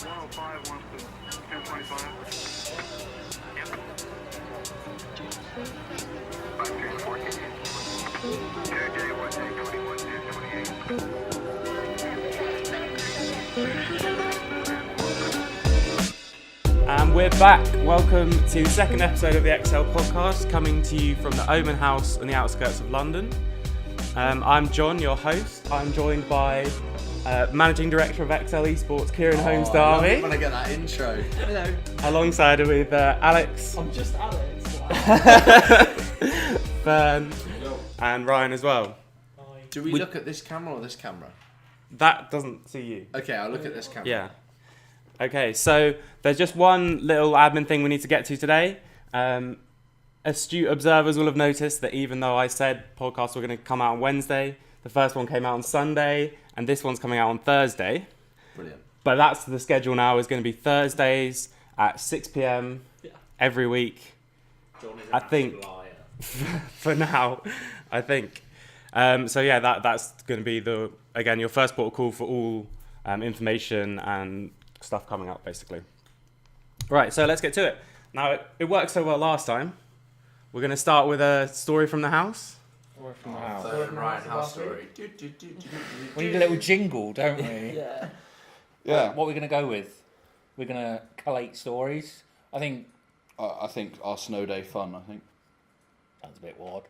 105 wants to 1025. Yep. 5314. 2J1 21 1028. And we're back. Welcome to the second episode of the exceL podcast, coming to you from the Oman House on the outskirts of London. I'm John, your host. I'm joined by Managing Director of exceL Esports, Kieran Holmes Darby. I want to get that intro. Hello. Alongside her with Alex, I'm just Alex. Fern, and Ryan as well. Do we look at this camera or this camera? That doesn't see you. Okay, I'll look at this camera. Yeah. Okay, so there's just one little admin thing we need to get to today. Astute observers will have noticed that even though I said podcasts were going to come out on Wednesday, the first one came out on Sunday, and this one's coming out on Thursday. Brilliant. But that's the schedule now, is going to be Thursdays at 6 p.m. every week. I think, for now, I think. So yeah, that's going to be your first port of call for all information and stuff coming up, basically. Right, so let's get to it. Now, it worked so well last time. We're going to start with a story from the house. Story from the house. Ryan House story. We need a little jingle, don't we? Yeah. What are we going to go with? We're going to collate stories. I think I think our snow day fun, I think. that's a bit odd.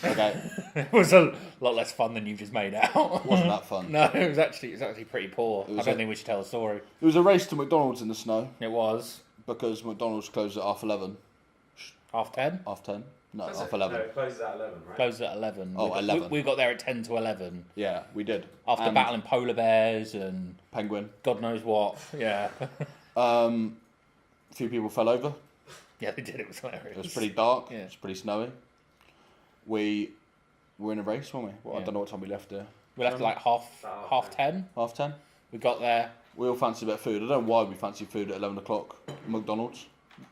Okay. It was a lot less fun than you just made out. Wasn't that fun? No, it was actually pretty poor. I was don't think we should tell the story. It was a race to McDonald's in the snow It was because McDonald's closed at half 11. 10:30. Half 10? No, half 11. it closes at 11, right? Closed at 11. Oh, 11. We got there at 10 to 11 Yeah, we did. after And battling polar bears and Penguin. God knows what. Yeah. A few people fell over. Yeah, they did. It was hilarious. It was pretty dark. Yeah. It was pretty snowy. We were in a race, weren't we? Well, I Yeah. don't know what time we left there. We left at like half 10. Half 10? We got there We all fancied a bit of food. I don't know why we fancied food at 11 o'clock at McDonald's.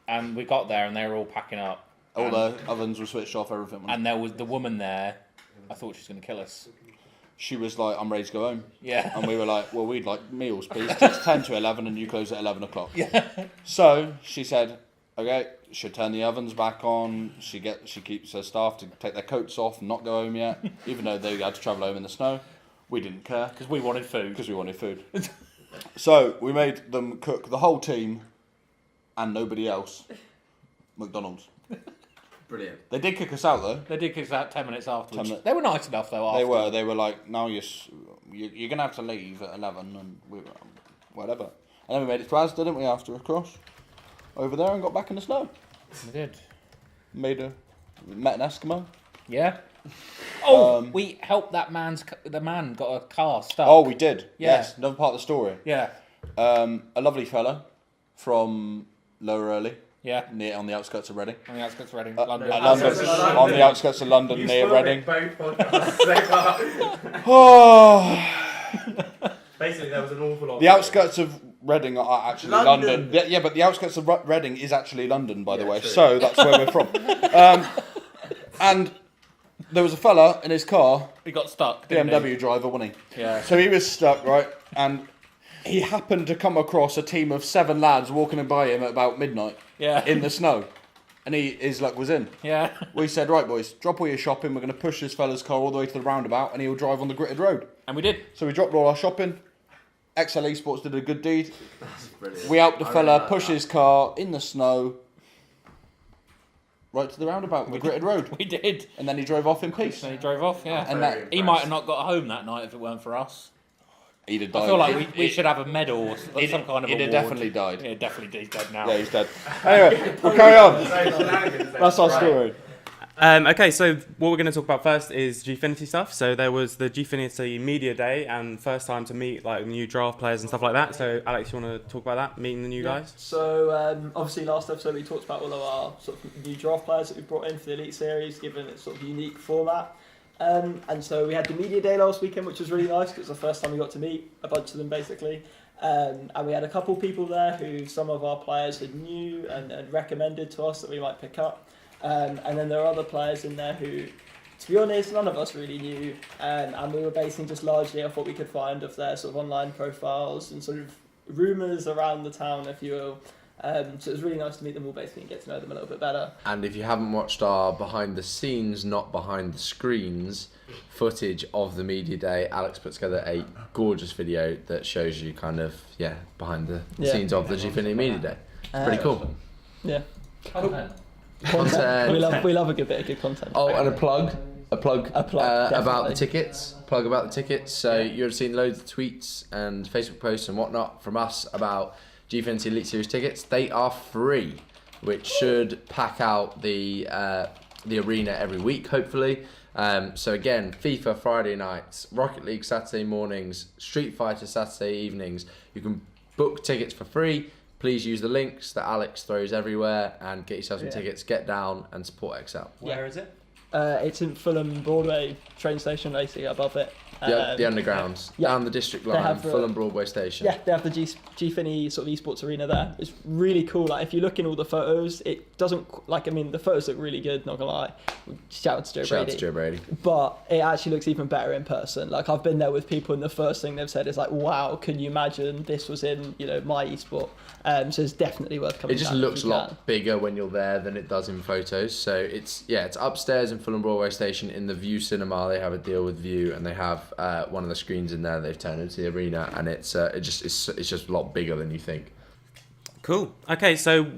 and we got there and they were all packing up. All the ovens were switched off, everything. And there was the woman there. I thought she was going to kill us. She was like, I'm ready to go home. Yeah. And we were like, well, we'd like meals, please. It's 10 to 11 and you close at 11 o'clock. Yeah. So she said, okay, she'll turn the ovens back on. She keeps her staff to take their coats off and not go home yet, even though they had to travel home in the snow. We didn't care. Because we wanted food. Because we wanted food. So we made them cook, the whole team and nobody else, McDonald's. Brilliant. They did kick us out though. They did kick us out 10 minutes afterwards. 10 minutes. They were nice enough though after. They were like, now you're going to have to leave at 11 and we were, whatever. And then we made it to Asda, didn't we, after a cross over there and got back in the snow. We did. Met an Eskimo. Yeah. Oh, Um, we helped the man got a car stuck. Oh, we did. Yeah. Yes, another part of the story. Yeah. A lovely fella from Lower Early, Yeah. on the outskirts of Reading. On the outskirts of Reading, London. London. On the outskirts of London, near Reading. Both podcasts so far. Oh, Basically, there was an awful lot. the outskirts of Reading are actually London. London. Yeah, but the outskirts of Reading is actually London, by the way. true. So that's where we're from. And there was a fella in his car, We got stuck. didn't BMW driver, wasn't he? he? Yeah. So he was stuck, right? And he happened to come across a team of 7 lads walking by him at about midnight Yeah. in the snow. And his luck was in. Yeah. We said, right, boys, drop all your shopping. We're going to push this fella's car all the way to the roundabout and he'll drive on the gritted road. And we did. So we dropped all our shopping. exceL Esports did a good deed. Brilliant. We helped the I fella really like push that. his car in the snow right to the roundabout, the gritted road. We did. And then he drove off in peace. And he drove off, yeah. And Very that He might have not got home that night if it weren't for us. he'd have died. I feel like we should have a medal or some kind of He'd award. have definitely died. Yeah, definitely. He's dead now. Yeah, he's dead. Anyway, we'll carry on. That's our story. Okay, so what we're going to talk about first is Gfinity stuff. So there was the Gfinity Media Day and first time to meet like new draft players and stuff like that. So Alex, you want to talk about that, meeting the new guys? So obviously last episode we talked about all of our sort of new draft players that we brought in for the Elite Series, given its sort of unique format. And so we had the Media Day last weekend, which was really nice because it was the first time we got to meet a bunch of them basically. And we had a couple people there who some of our players had knew and recommended to us that we might pick up. And then there are other players in there who, to be honest, none of us really knew. And we were basing just largely off what we could find of their sort of online profiles and sort of rumours around the town, if you will. So it was really nice to meet them all basically and get to know them a little bit better. And if you haven't watched our behind the scenes, not behind the screens, footage of the media day, Alex put together a gorgeous video that shows you kind of behind the scenes of the Gfinity Media day. Pretty cool. Yeah. Content. Content. We love a good bit of good content. Oh, and a plug about definitely. the tickets. Plug about the tickets. So you've seen loads of tweets and Facebook posts and whatnot from us about Gfinity Elite Series tickets. They are free, which should pack out the arena every week, hopefully. So again, FIFA Friday nights, Rocket League Saturday mornings, Street Fighter Saturday evenings. You can book tickets for free. Please use the links that Alex throws everywhere and get yourself some tickets. Get down and support exceL. Where is it? It's in Fulham Broadway train station, basically above it. The undergrounds, down the district line, Fulham Broadway station. Yeah, they have the Gfinity sort of esports arena there. It's really cool. Like if you look in all the photos, it doesn't the photos look really good. Not gonna lie. Shout out to Joe Brady. But it actually looks even better in person. Like I've been there with people, and the first thing they've said is like, "Wow, can you imagine this was in my esport?" So it's definitely worth coming. It just looks a lot bigger when you're there than it does in photos. So it's upstairs in Fulham Broadway Station in the View Cinema. They have a deal with View, and they have one of the screens in there they've turned into the arena, and it's just a lot bigger than you think. Cool. Okay, so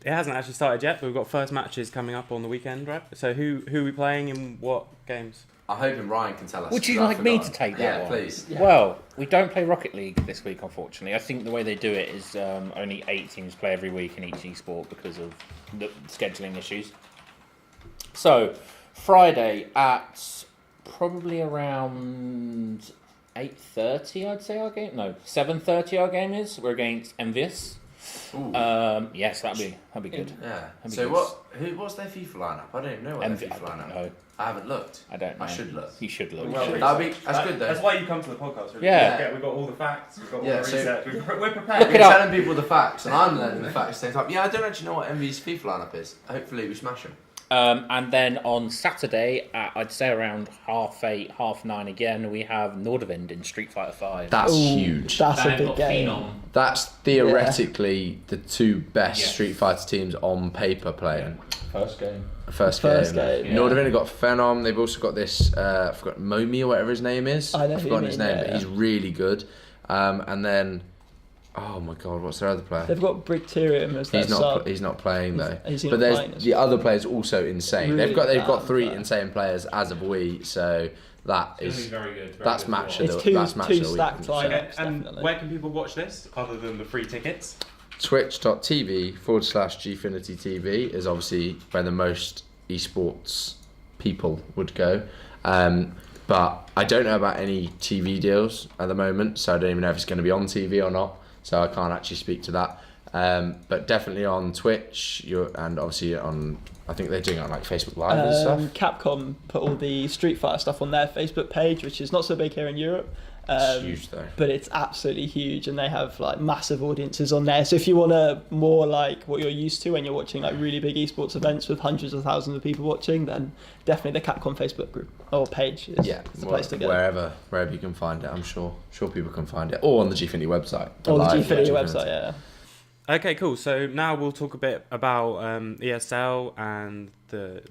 it hasn't actually started yet, but we've got first matches coming up on the weekend, right? So who are we playing in what games? I'm hoping Ryan can tell us. Would you like me to take that one? Please. Yeah. Well, we don't play Rocket League this week, unfortunately. I think the way they do it is only 8 teams play every week in each esport because of the scheduling issues. So, Friday at probably around 8:30, I'd say our game. No, 7:30 our game is. We're against Envious. Yes, that'd be good. Yeah. That'd be So good. what's their FIFA lineup? I don't even know what their FIFA lineup. No, I haven't looked. I don't know. I should look. You should look. Well, That's good though. That's why you come to the podcast. Really. Yeah. We've got all the facts. We've got all the So- research. We're prepared. Look You're it up. telling people the facts, and I'm learning the facts at the same time. Yeah, I don't actually know what MV's FIFA lineup is. Hopefully we smash them. And then on Saturday, at, I'd say around 8:30, 9:30 again, we have Nordavind in Street Fighter 5. That's Ooh, huge. That's a big game. That's theoretically the two best Street Fighter teams on paper playing. First game. First game. Yeah. Nordavind have got Phenom. They've also got this. I forgot Momi or whatever his name is. I've forgotten his name, but he's really good. And then, oh my god, what's their other player? They've got Bricterium as their sub. He's not playing though. He's but not there's playing, the other players also insane. Really they've got bad 3 player. insane players as of we. So that is very good. that's match of It's the that's match two of the week. stacked lineups, And definitely. where can people watch this other than the free tickets? Twitch.tv/Gfinity TV is obviously where the most esports people would go. But I don't know about any TV deals at the moment, so I don't even know if it's going to be on TV or not. So I can't actually speak to that. But definitely on Twitch, and obviously on, I think they're doing it on like Facebook Live and stuff. Capcom put all the Street Fighter stuff on their Facebook page, which is not so big here in Europe. It's huge though. But it's absolutely huge, and they have like massive audiences on there. So if you want a more like what you're used to when you're watching like really big esports events with hundreds of thousands of people watching, then definitely the Capcom Facebook group or page is the place to go. Wherever you can find it, I'm sure people can find it, or on the Gfinity website. Or the Gfinity website, yeah. Okay, cool. So now we'll talk a bit about ESL and the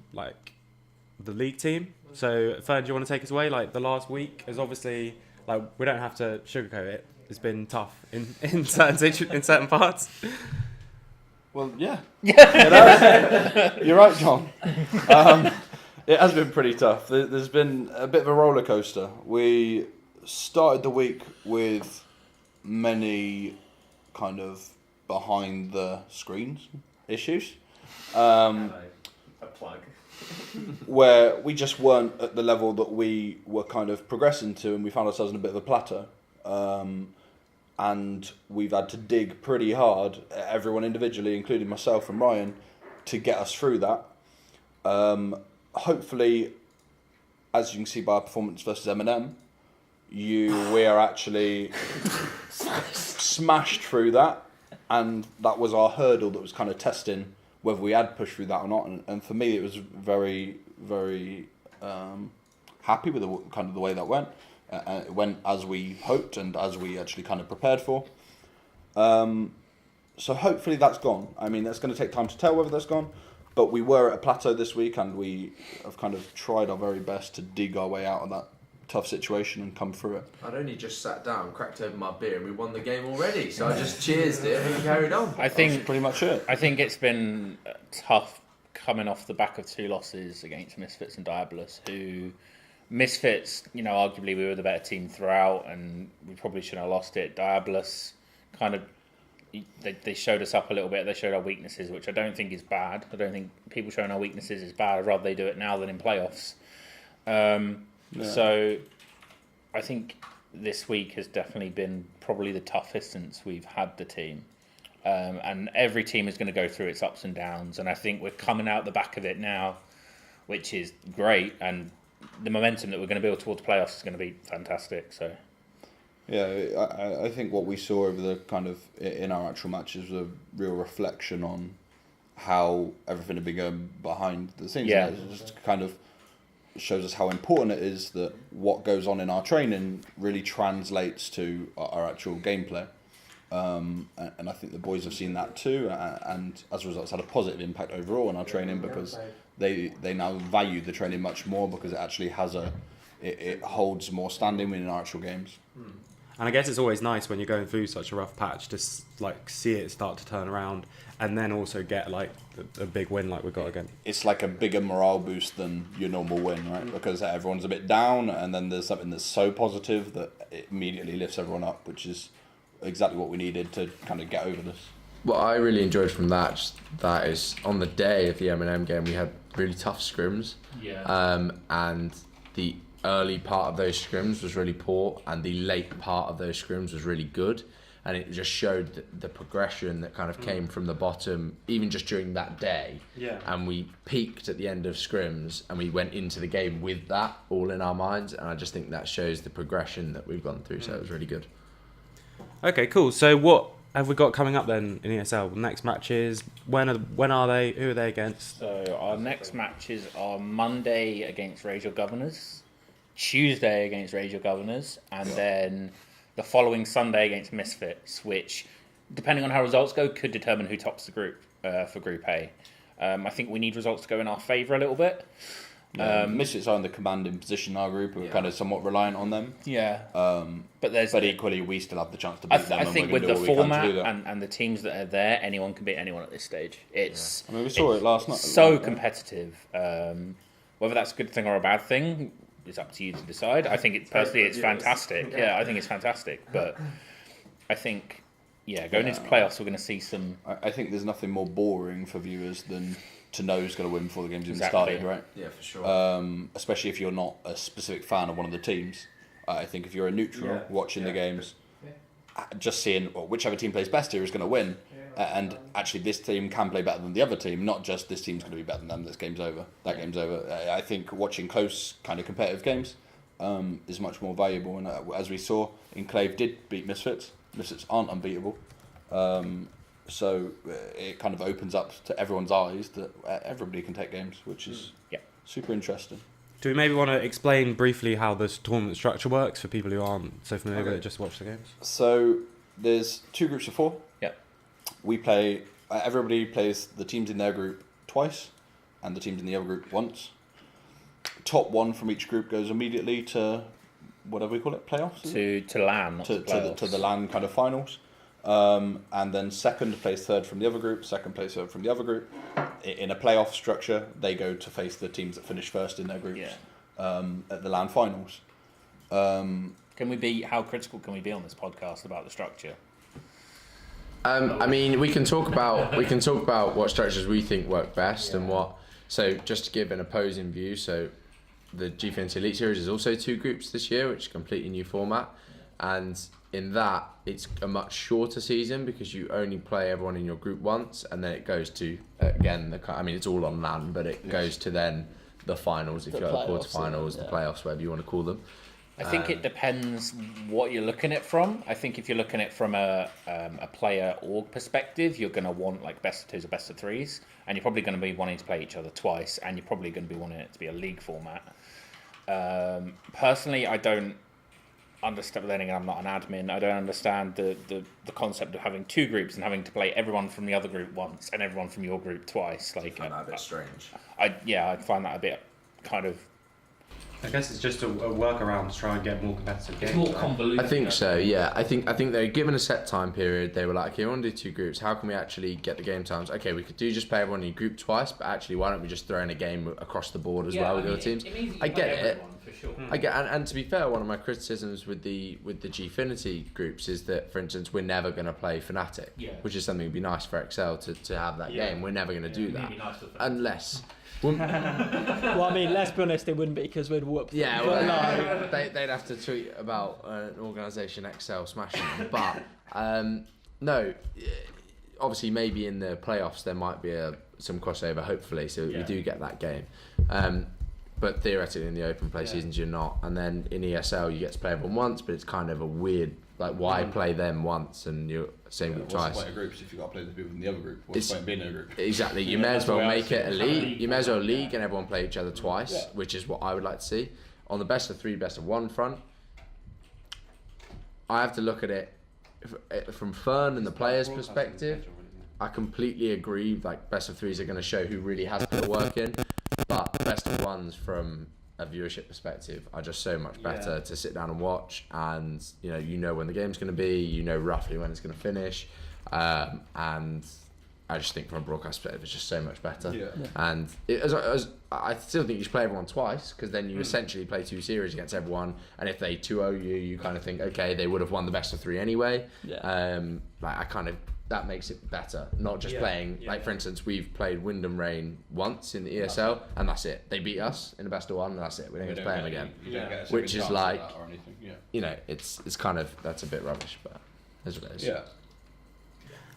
league team. So Fern, do you want to take us away? Like the last week is obviously, like, we don't have to sugarcoat it. It's been tough in certain parts. Well, yeah. You're right, John. It has been pretty tough. There's been a bit of a roller coaster. We started the week with many kind of behind the screens issues. A plug. Where we just weren't at the level that we were kind of progressing to, and we found ourselves in a bit of a plateau. And we've had to dig pretty hard, everyone individually, including myself and Ryan, to get us through that. Hopefully, as you can see by our performance versus Eminem, we are actually smashed through that, and that was our hurdle that was kind of testing whether we had pushed through that or not. And for me, it was very, very happy with the way that went. It went as we hoped and as we actually kind of prepared for. So hopefully that's gone. I mean, that's going to take time to tell whether that's gone. But we were at a plateau this week, and we have kind of tried our very best to dig our way out of that tough situation and come through it. I'd only just sat down, cracked open my beer, and we won the game already. So I just cheersed it and carried on. I think That's pretty much it. I think it's been tough coming off the back of 2 losses against Misfits and Diabolus, who Misfits, arguably we were the better team throughout, and we probably shouldn't have lost it. Diabolus kind of. They showed us up a little bit. They showed our weaknesses, which I don't think is bad. I don't think people showing our weaknesses is bad. I'd rather they do it now than in playoffs. So I think this week has definitely been probably the toughest since we've had the team. And every team is going to go through its ups and downs. And I think we're coming out the back of it now, which is great. And the momentum that we're going to build towards playoffs is going to be fantastic. So. Yeah, I think what we saw over the kind of in our actual matches was a real reflection on how everything had been going behind the scenes. Yeah. It just kind of shows us how important it is that what goes on in our training really translates to our actual gameplay. And I think the boys have seen that too, and as a result, it's had a positive impact overall on our training because they now value the training much more because it actually has it holds more standing in our actual games. And I guess it's always nice when you're going through such a rough patch to see it start to turn around, and then also get a big win like we got again. It's like a bigger morale boost than your normal win, right? Because everyone's a bit down, and then there's something that's so positive that it immediately lifts everyone up, which is exactly what we needed to kind of get over this. What I really enjoyed from that is on the day of the M&M game, we had really tough scrims. Yeah. And the early part of those scrims was really poor, and the late part of those scrims was really good. And it just showed the progression that kind of came from the bottom, even just during that day. Yeah. And we peaked at the end of scrims, and we went into the game with that all in our minds. And I just think that shows the progression that we've gone through. So it was really good. Okay, cool. So what have we got coming up then in ESL? Next matches? When are they? Who are they against? So our next matches are Monday against Raise Your Governors, Tuesday against Raise Your Governors, and then the following Sunday against Misfits, which, depending on how results go, could determine who tops the group for Group A. I think we need results to go in our favour a little bit. Misfits are in the commanding position in our group. We're kind of somewhat reliant on them. Yeah. But equally, we still have the chance to beat them. I and think we're with gonna the do what we can to format do that. and the teams that are there, anyone can beat anyone at this stage. It's I mean, we saw it last night. so competitive. Whether that's a good thing or a bad thing is up to you to decide. I think it's fantastic. Yeah, I think it's fantastic. But I think, going into playoffs, we're going to see some. I think there's nothing more boring for viewers than to know who's going to win before the game's even Exactly. started, right? Yeah, for sure. Especially if you're not a specific fan of one of the teams. I think if you're a neutral watching the games, just seeing whichever team plays best here is going to win. And actually, this team can play better than the other team, not just this team's going to be better than them, this game's over, that game's over. I think watching close, kind of competitive games is much more valuable. And as we saw, Enclave did beat Misfits. Misfits aren't unbeatable. So it kind of opens up to everyone's eyes that everybody can take games, which is super interesting. Do we maybe want to explain briefly how this tournament structure works for people who aren't so familiar with it, just watch the games? So there's 2 groups of 4. Yep. We play. Everybody plays the teams in their group twice, and the teams in the other group once. Top 1 from each group goes immediately to whatever we call it, playoffs. To LAN, not to playoffs. To the LAN kind of finals. And then second plays third from the other group, second plays third from the other group. In a playoff structure, they go to face the teams that finish first in their groups at the LAN finals. How critical can we be on this podcast about the structure? I mean, we can talk about what structures we think work best and what. So just to give an opposing view, so the Gfinity Elite Series is also 2 groups this year, which is a completely new format, and in that it's a much shorter season because you only play everyone in your group once, and then it goes to it's all on LAN, but it goes to then the finals, if you like, the quarterfinals, the playoffs, whatever you want to call them. I think it depends what you're looking at from. I think if you're looking at it from a player org perspective, you're going to want like best of 2s or best of 3s, and you're probably going to be wanting to play each other twice, and you're probably going to be wanting it to be a league format. Personally, I don't understand. Then again, I'm not an admin. I don't understand the concept of having two groups and having to play everyone from the other group once and everyone from your group twice. Like, a bit strange. I find that a bit kind of. I guess it's just a workaround to try and get more competitive games. It's more convoluted. I think so. Yeah, I think they're given a set time period. They were like, okay, we want to do two groups. How can we actually get the game times? Okay, we could just play everyone in group twice, but actually, why don't we just throw in a game across the board as well with the other teams? I get it. For sure. I get, and to be fair, one of my criticisms with the Gfinity groups is that, for instance, we're never going to play Fnatic, which is something that'd be nice for exceL to have that game. We're never going to do that unless. Well, I mean, let's be honest, it wouldn't be because we'd whoop them. Yeah, But well, they'd have to tweet about an organisation exceL smashing them. But no, obviously maybe in the playoffs there might be some crossover, hopefully, so we do get that game. But theoretically in the open play seasons you're not. And then in ESL you get to play everyone once, but it's kind of a weird, like why play them once and you're same group twice. What's the point of groups if you've got to play the people in the other group? What's the point of being in a group? Exactly. You may as well make it a league. You may as well league and everyone play each other twice, which is what I would like to see. On the best of 3, best of 1 front, I have to look at it from Fern and the players' perspective. I completely agree. Like best of 3s are going to show who really has put the work in, but best of 1s from a viewership perspective are just so much better to sit down and watch, and you know when the game's going to be, you know roughly when it's going to finish, and I just think from a broadcast perspective it's just so much better. And I still think you should play everyone twice, because then you essentially play 2 series against everyone, and if they 2-0 you kind of think, okay, they would have won the best of 3 anyway. That makes it better, not just playing, like for instance, we've played Wyndham Rain once in the ESL, and that's it. They beat us in the best of 1, and that's it. We don't get to play them again. Which is like, it's kind of, that's a bit rubbish, but that's what it is. Yeah.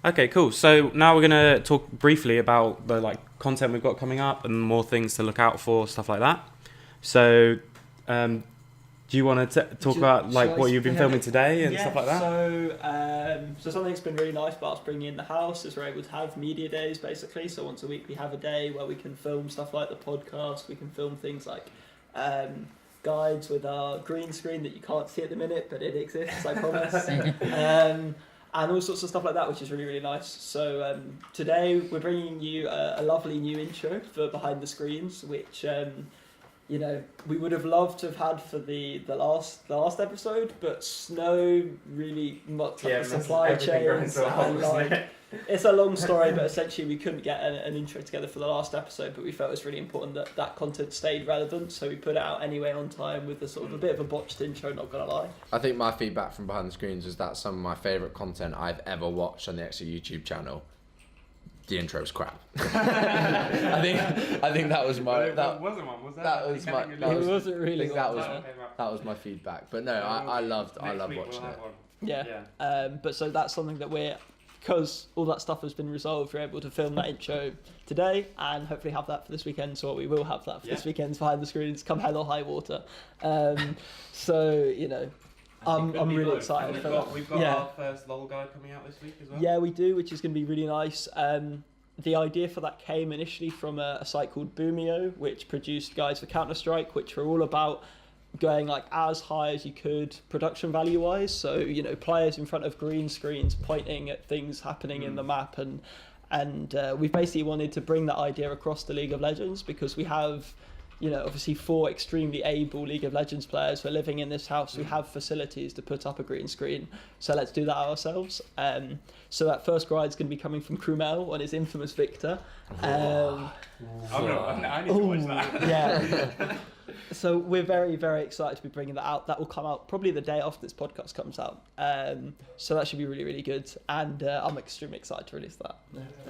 Okay, cool. So now we're gonna talk briefly about the content we've got coming up and more things to look out for, stuff like that. So, do you want to talk about what you've been filming today and stuff like that? So something that's been really nice about us bringing in the house is we're able to have media days basically. So once a week we have a day where we can film stuff like the podcast. We can film things like guides with our green screen that you can't see at the minute, but it exists, I promise. And all sorts of stuff like that, which is really, really nice. So today we're bringing you a lovely new intro for Behind the Screens, which we would have loved to have had for the last episode, but snow really mucked up the supply chains. It's a long story, but essentially we couldn't get an intro together for the last episode, but we felt it was really important that content stayed relevant, so we put it out anyway on time with a sort of a bit of a botched intro, not gonna lie. I think my feedback from Behind the Screens was that some of my favourite content I've ever watched on the exceL YouTube channel, the intro's crap. I think that was my. That wasn't one, was that? That was my. It wasn't really. That was my feedback. But no, I loved watching it. Yeah. But so that's something that because all that stuff has been resolved, we're able to film that intro today and hopefully have that for this weekend. So we will have that for this weekend's Behind the Screens, come hell or high water. I'm really excited for that. We've got our first LOL guide coming out this week as well. Yeah, we do, which is going to be really nice. The idea for that came initially from a site called Boomio, which produced guides for Counter-Strike, which were all about going as high as you could production value wise. So, players in front of green screens pointing at things happening in the map. And we basically wanted to bring that idea across to League of Legends, because we have obviously 4 extremely able League of Legends players who are living in this house. We have facilities to put up a green screen, so let's do that ourselves. So that first guide is going to be coming from Krumel on his infamous Victor. I need to watch that. Yeah. So we're very, very excited to be bringing that out. That will come out probably the day after this podcast comes out. So that should be really, really good. And I'm extremely excited to release that.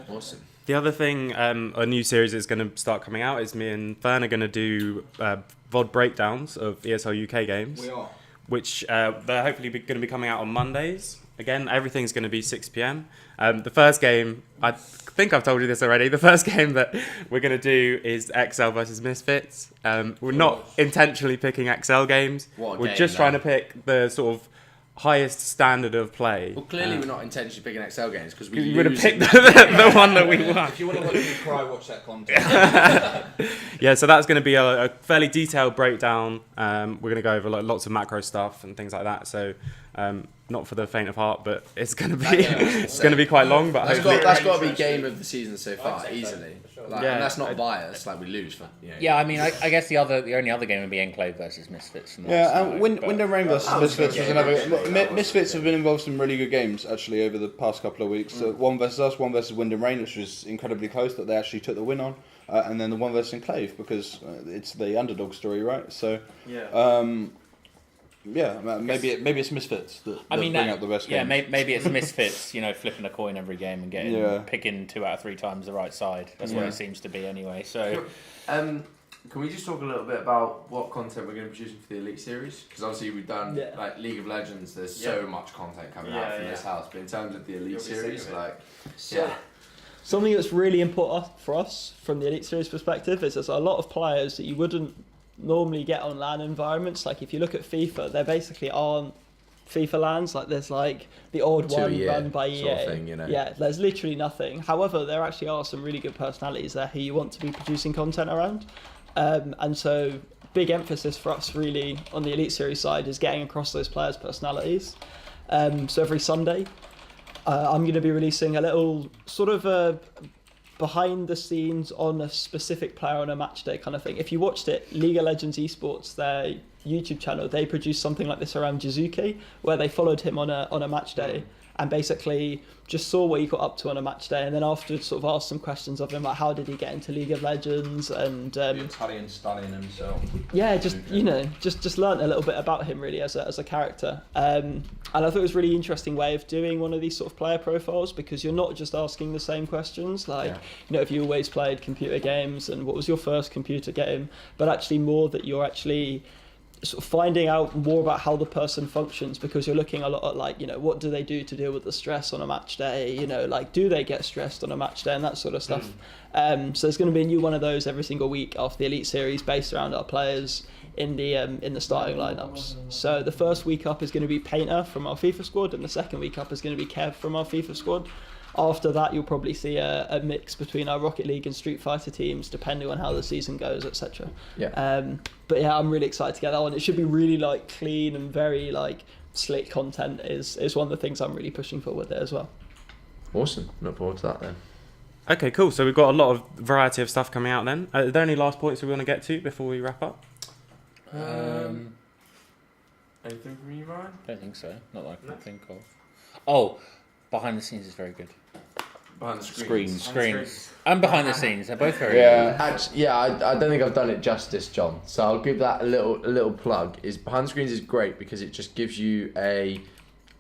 Awesome. The other thing, a new series that's going to start coming out is me and Fern are going to do VOD breakdowns of ESL UK games. We are. Which they're hopefully going to be coming out on Mondays. Again, everything's going to be 6 p.m. The first game, I think I've told you this already, the first game that we're going to do is exceL versus Misfits. We're not intentionally picking exceL games. We're just trying to pick the sort of highest standard of play. Well, clearly we're not intentionally picking exceL games because we You would have lose picked in- the one that we won. If you want to watch me cry, watch that content. Yeah, so that's going to be a fairly detailed breakdown. We're going to go over like lots of macro stuff and things like that. So not for the faint of heart, but it's going to be it's going to be quite long. But hopefully, that's got to be game of the season so far, easily. Like, Yeah, and that's not biased. Like we lose for. Yeah, I mean, I guess the only other game would be Enclave versus Misfits. From Yeah, last and night, Wind but- and Rain versus That was a Misfits good was game, another. actually. Misfits have been involved in some really good games actually over the past couple of weeks. So one versus us, one versus Wind and Rain, which was incredibly close that they actually took the win on, and then the one versus Enclave because it's the underdog story, right? So maybe it's Misfits that bring out the best yeah, games. maybe it's Misfits, flipping a coin every game and picking 2 out of 3 times the right side. That's what it seems to be anyway. So, can we just talk a little bit about what content we're going to be producing for the Elite Series? Because obviously we've done like League of Legends. There's so much content coming out from this house, but in terms of the Elite Series, Something that's really important for us from the Elite Series perspective is there's a lot of players that you wouldn't normally get on LAN environments. Like if you look at FIFA, there basically aren't FIFA LANs. Like there's like the odd one run by EA. Sort of thing, Yeah, there's literally nothing. However, there actually are some really good personalities there who you want to be producing content around. And so big emphasis for us really on the Elite Series side is getting across those players' personalities. So every Sunday, I'm going to be releasing a little sort of behind the scenes on a specific player on a match day kind of thing. If you watched it, League of Legends Esports, their YouTube channel, they produced something like this around Jizuki, where they followed him on a match day and basically just saw what he got up to on a match day, and then afterwards sort of asked some questions of him, like how did he get into League of Legends, and the Italian stallion himself. yeah, just learnt a little bit about him really as a character. And I thought it was a really interesting way of doing one of these sort of player profiles, because you're not just asking the same questions, like if you always played computer games and what was your first computer game, but actually more that you're actually sort of finding out more about how the person functions, because you're looking a lot at like, what do they do to deal with the stress on a match day, like do they get stressed on a match day and that sort of stuff. So there's going to be a new one of those every single week after the Elite Series based around our players in the starting lineups. So the first week up is going to be Painter from our FIFA squad, and the second week up is going to be Kev from our FIFA squad. After that, you'll probably see a mix between our Rocket League and Street Fighter teams, depending on how the season goes, etc. But yeah, I'm really excited to get that on. It should be really like clean and very like slick content. Is one of the things I'm really pushing for with it as well. Awesome. Look forward to that then. Okay, cool. So we've got a lot of variety of stuff coming out then. Are there any last points we want to get to before we wrap up? Anything from you, Ryan? I don't think so. Not that I can think of. Oh, behind the scenes is very good. Behind the Screens. And behind the scenes, they're both very good. Actually, I don't think I've done it justice, John. So I'll give that a little plug. Is behind the screens is great because it just gives you a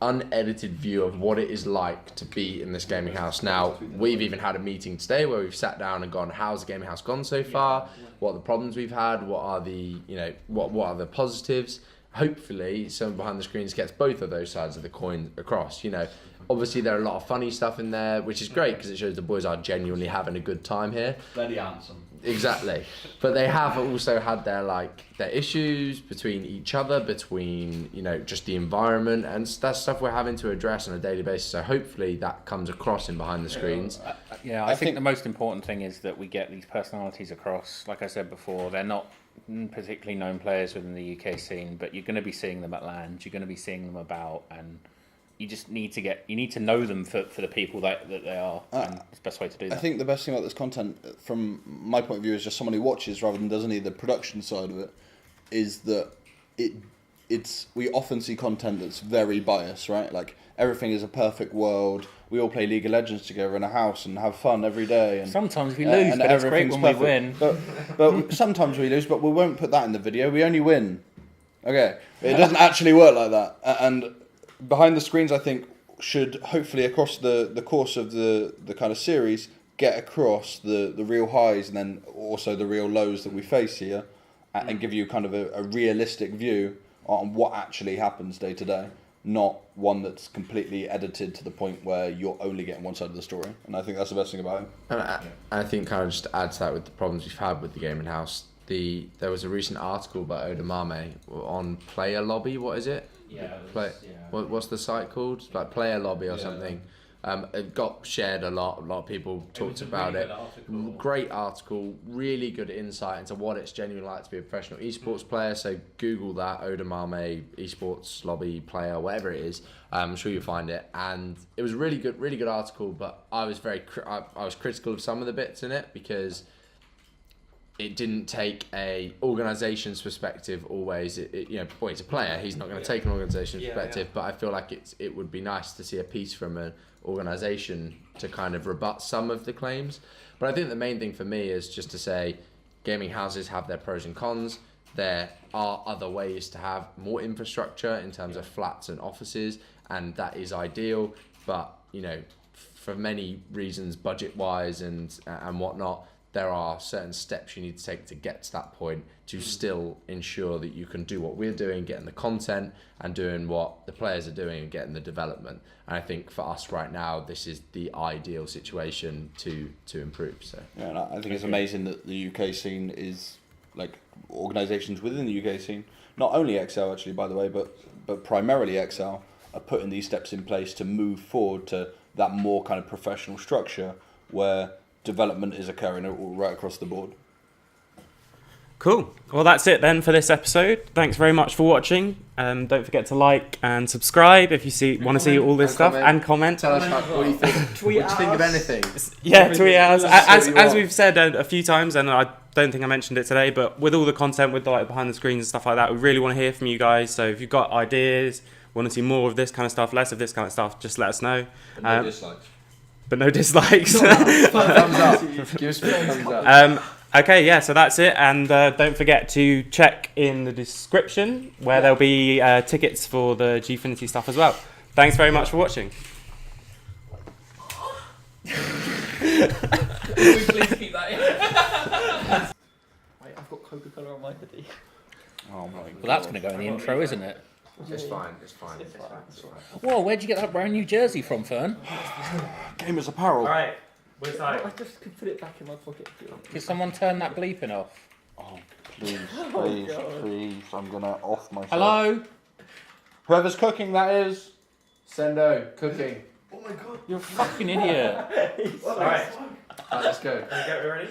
unedited view of what it is like to be in this gaming house. Now, we've even had a meeting today where we've sat down and gone, how's the gaming house gone so far? What are the problems we've had? What are the what are the positives? Hopefully, someone behind the screens gets both of those sides of the coin across. Obviously there are a lot of funny stuff in there, which is great because it shows the boys are genuinely having a good time here. Bloody handsome. Exactly. But they have also had their issues between each other, between, just the environment, and that's stuff we're having to address on a daily basis. So hopefully that comes across in behind the screens. I think the most important thing is that we get these personalities across. Like I said before, they're not particularly known players within the UK scene, but you're going to be seeing them at LAN, you're going to be seeing them about, and you just need to know them for the people that they are, and it's the best way to do that. I think the best thing about this content, from my point of view, as just someone who watches rather than does any of the production side of it, is that we often see content that's very biased, right? Like everything is a perfect world. We all play League of Legends together in a house and have fun every day. And sometimes we lose, but it's great when we win. But sometimes we lose, but we won't put that in the video. We only win. Okay, it doesn't actually work like that. And behind the screens, I think, should hopefully across the course of the kind of series get across the real highs and then also the real lows that we face here, and give you kind of a realistic view on what actually happens day to day, not one that's completely edited to the point where you're only getting one side of the story. And I think that's the best thing about it. And I think kind of just to add to that with the problems we've had with the gaming house, there was a recent article by Odamame on Player Lobby. What is it? Play. What's the site called? It's like Player Lobby or something. It got shared a lot. A lot of people talked about it. Great article, really good insight into what it's genuinely like to be a professional esports player. So Google that, Odamame esports lobby player, whatever it is. I'm sure you'll find it. And it was really good article. But I was I was critical of some of the bits in it because it didn't take a organisation's perspective always. He's a player. He's not going to take an organisation's perspective. But I feel like it would be nice to see a piece from an organisation to kind of rebut some of the claims. But I think the main thing for me is just to say gaming houses have their pros and cons. There are other ways to have more infrastructure in terms of flats and offices, and that is ideal. But, for many reasons, budget-wise and whatnot, there are certain steps you need to take to get to that point to still ensure that you can do what we're doing, getting the content and doing what the players are doing and getting the development. And I think for us right now, this is the ideal situation to improve. So yeah, and I think it's amazing that the UK scene is like organisations within the UK scene, not only exceL actually, by the way, but primarily exceL, are putting these steps in place to move forward to that more kind of professional structure where development is occurring right across the board. Cool. Well, that's it then for this episode. Thanks very much for watching. Don't forget to like and subscribe if you want to see all this stuff, and comment. Tell us what you think. What do you think of anything? Yeah, tweet us. As we've said a few times, and I don't think I mentioned it today, but with all the content, with the behind the screens and stuff like that, we really want to hear from you guys. So if you've got ideas, want to see more of this kind of stuff, less of this kind of stuff, just let us know. No dislikes. But no dislikes. Thumbs up. Give us a thumbs up. Okay, yeah, so that's it. And don't forget to check in the description where there'll be tickets for the Gfinity stuff as well. Thanks very much for watching. Please keep that in. Wait, I've got Coca-Cola on my hoodie. Oh my god. Well, that's going to go in the intro, isn't it? It's fine. Whoa, where'd you get that brand new jersey from, Fern? Gamers apparel. Alright, we're starting. I just could put it back in my pocket. Could someone turn that bleeping off? Oh, please, God. please. I'm going to off myself. Hello? Whoever's cooking, that is. Sendo, cooking. Oh my god. You're a fucking idiot. Alright, Let's go. get ready?